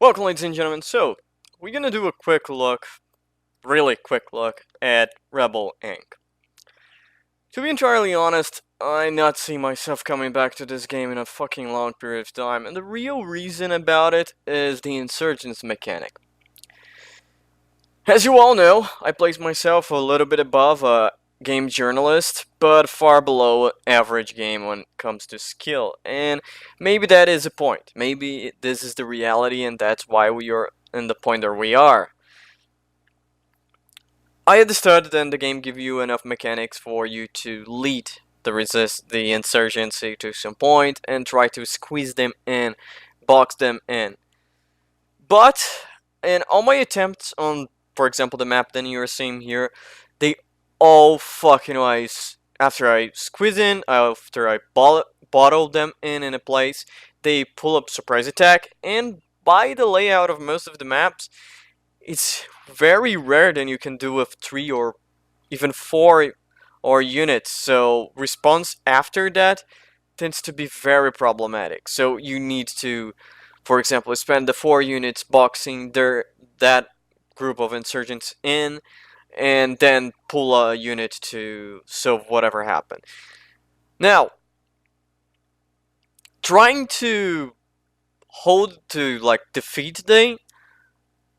Welcome, ladies and gentlemen. So, we're gonna do a quick look, really quick look, at Rebel Inc. To be entirely honest, I not see myself coming back to this game in a fucking long period of time, and the real reason about it is the insurgents mechanic. As you all know, I place myself a little bit above a game journalist, but far below average game when it comes to skill, and maybe that is the point. Maybe this is the reality, and that's why we are in the point where we are. I understood that the game give you enough mechanics for you to lead the insurgency to some point and try to squeeze them in, box them in. But in all my attempts on, for example, the map that you're seeing here, they all fucking wise. After I squeeze in, after I bottle them in a place, they pull up surprise attack, and by the layout of most of the maps, it's very rare that you can do with 3 or even 4 or units, so response after that tends to be very problematic. So you need to, for example, spend the 4 units boxing that group of insurgents in, and then pull a unit to solve whatever happened. Now, trying to defeat them,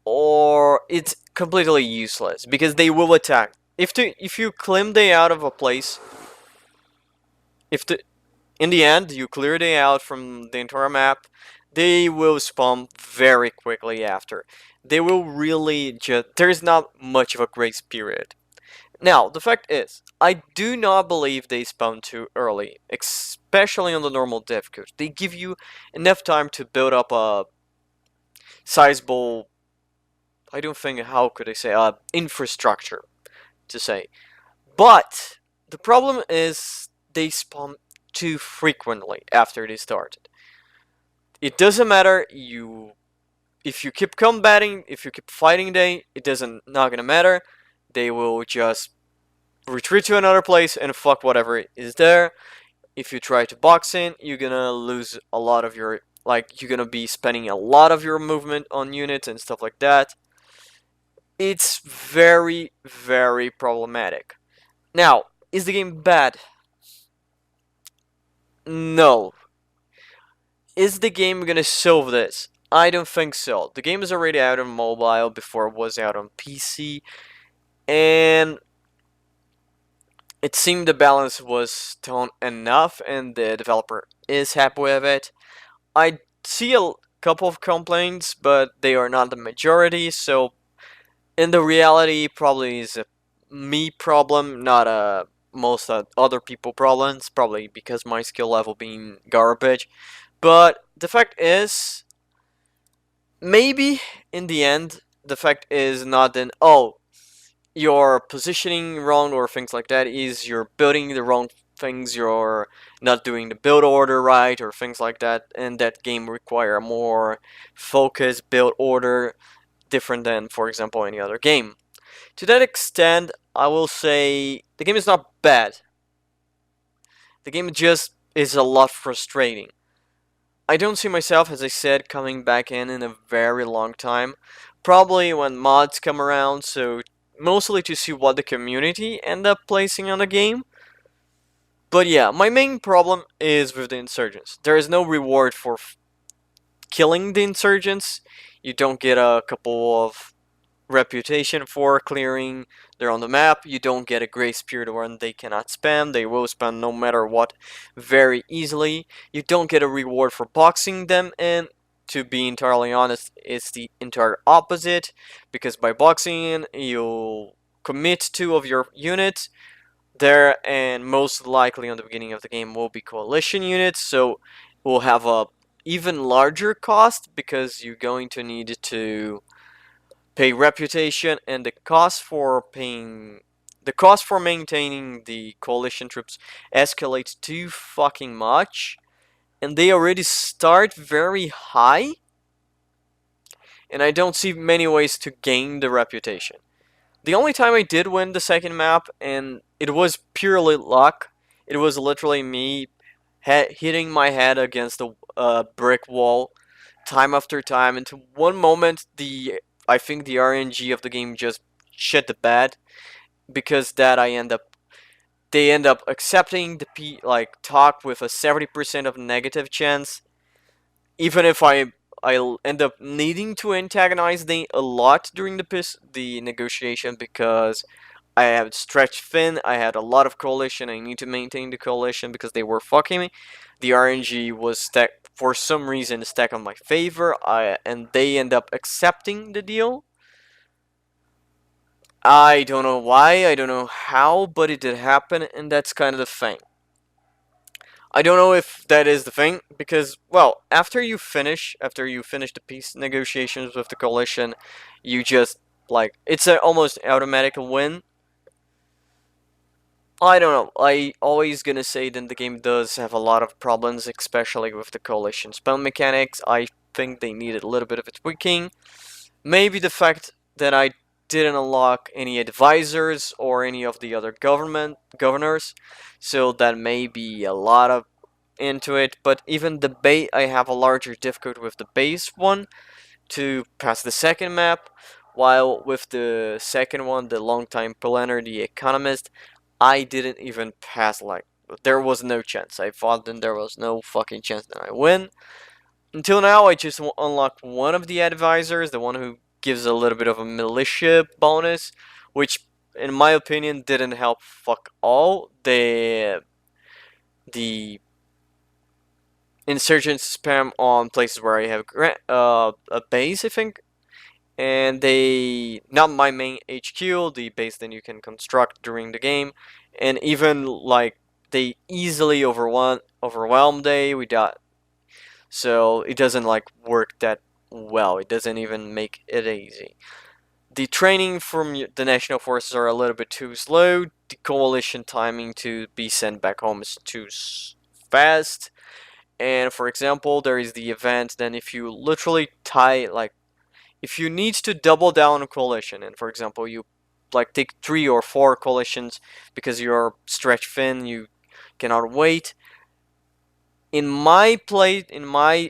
or it's completely useless because they will attack. If you claim they out of a place, in the end you clear they out from the entire map, they will spawn very quickly after. They will really just there's not much of a grace period. Now the fact is, I do not believe they spawn too early, especially on the normal difficulty. They give you enough time to build up a sizable, I don't think, how could I say, infrastructure to say. But the problem is they spawn too frequently after they started. It doesn't matter if you keep combating, if you keep fighting them, it doesn't not gonna matter. They will just retreat to another place and fuck whatever is there. If you try to box in, you're gonna lose a lot of your, you're gonna be spending a lot of your movement on units and stuff like that. It's very, very problematic. Now, is the game bad? No. Is the game gonna solve this? I don't think so. The game is already out on mobile before it was out on PC, and it seemed the balance was toned enough, and the developer is happy with it. I see a couple of complaints, but they are not the majority, so in the reality, probably is a me problem, not a most other people problems. Probably because my skill level being garbage. But the fact is, maybe in the end, the fact is not then, oh, you're positioning wrong or things like that, is you're building the wrong things, you're not doing the build order right or things like that, and that game require a more focused build order, different than, for example, any other game. To that extent, I will say the game is not bad. The game just is a lot frustrating. I don't see myself, as I said, coming back in a very long time. Probably when mods come around, so mostly to see what the community end up placing on the game. But yeah, my main problem is with the insurgents. There is no reward for killing the insurgents. You don't get a couple of reputation for clearing. They're on the map. You don't get a grace period when they cannot spam. They will spam no matter what very easily. You don't get a reward for boxing them in. To be entirely honest, it's the entire opposite, because by boxing in, you'll commit 2 of your units there, and most likely on the beginning of the game will be coalition units, so we'll have a even larger cost because you're going to need to pay reputation, and the cost for maintaining the coalition troops escalates too fucking much, and they already start very high, and I don't see many ways to gain the reputation. The only time I did win the second map, and it was purely luck, it was literally me hitting my head against a brick wall time after time. Into one moment, I think the RNG of the game just shit the bed, because that they end up accepting the talk with a 70% of negative chance, even if I'll end up needing to antagonize them a lot during the negotiation, because I have stretched thin. I had a lot of coalition. I need to maintain the coalition because they were fucking me. The RNG was stacked for some reason, stacked on my favor. And they end up accepting the deal. I don't know why. I don't know how, but it did happen, and that's kind of the thing. I don't know if that is the thing, because, well, after you finish the peace negotiations with the coalition, you just, it's an almost automatic win. I don't know. I always gonna say that the game does have a lot of problems, especially with the coalition spell mechanics. I think they needed a little bit of tweaking. Maybe the fact that I didn't unlock any advisors or any of the other governors, so that may be a lot of into it. But even the base, I have a larger difficulty with the base one to pass the second map, while with the second one, the longtime planner, the economist, I didn't even pass. There was no chance. I thought then there was no fucking chance that I win. Until now, I just unlocked one of the advisors, the one who gives a little bit of a militia bonus, which, in my opinion, didn't help fuck all. The insurgents spam on places where I have a base, I think, and they, not my main HQ, the base that you can construct during the game, and even they easily overwhelm they with that, so it doesn't work that well. It doesn't even make it easy. The training from the national forces are a little bit too slow. The coalition timing to be sent back home is too fast. And for example, there is the event. Then if you literally if you need to double down on coalition, and for example you take 3 or 4 coalitions because you're stretched thin, you cannot wait. In my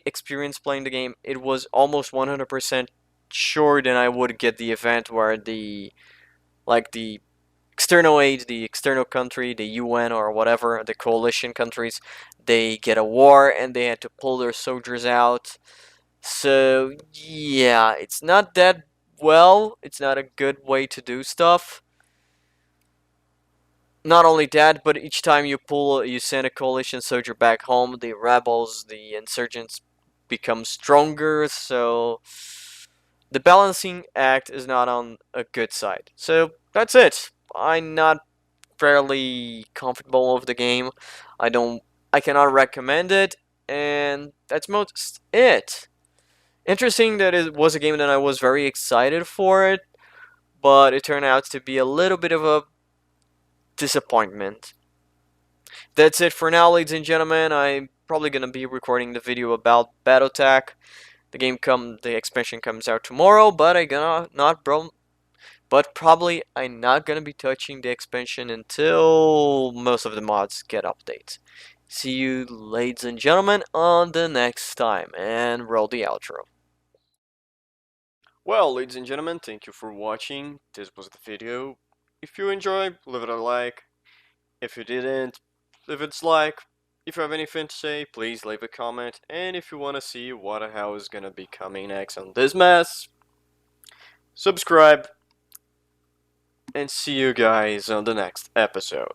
experience playing the game, it was almost 100% sure that I would get the event where the external aid, the external country, the UN or whatever, the coalition countries, they get a war and they had to pull their soldiers out. So yeah, it's not that well. It's not a good way to do stuff. Not only that, but each time you send a coalition soldier back home, the rebels, the insurgents become stronger. So the balancing act is not on a good side. So that's it. I'm not fairly comfortable with the game. I don't. I cannot recommend it, and that's most it. Interesting that it was a game that I was very excited for it, but it turned out to be a little bit of a disappointment. That's it for now, ladies and gentlemen. I'm probably gonna be recording the video about BattleTech. The expansion comes out tomorrow, but probably I'm not gonna be touching the expansion until most of the mods get updates. See you, ladies and gentlemen, on the next time, and roll the outro. Well, ladies and gentlemen, thank you for watching. This was the video. If you enjoyed, leave it a like. If you didn't, leave it a dislike. If you have anything to say, please leave a comment. And if you want to see what the hell is gonna be coming next on this mess, subscribe. And see you guys on the next episode.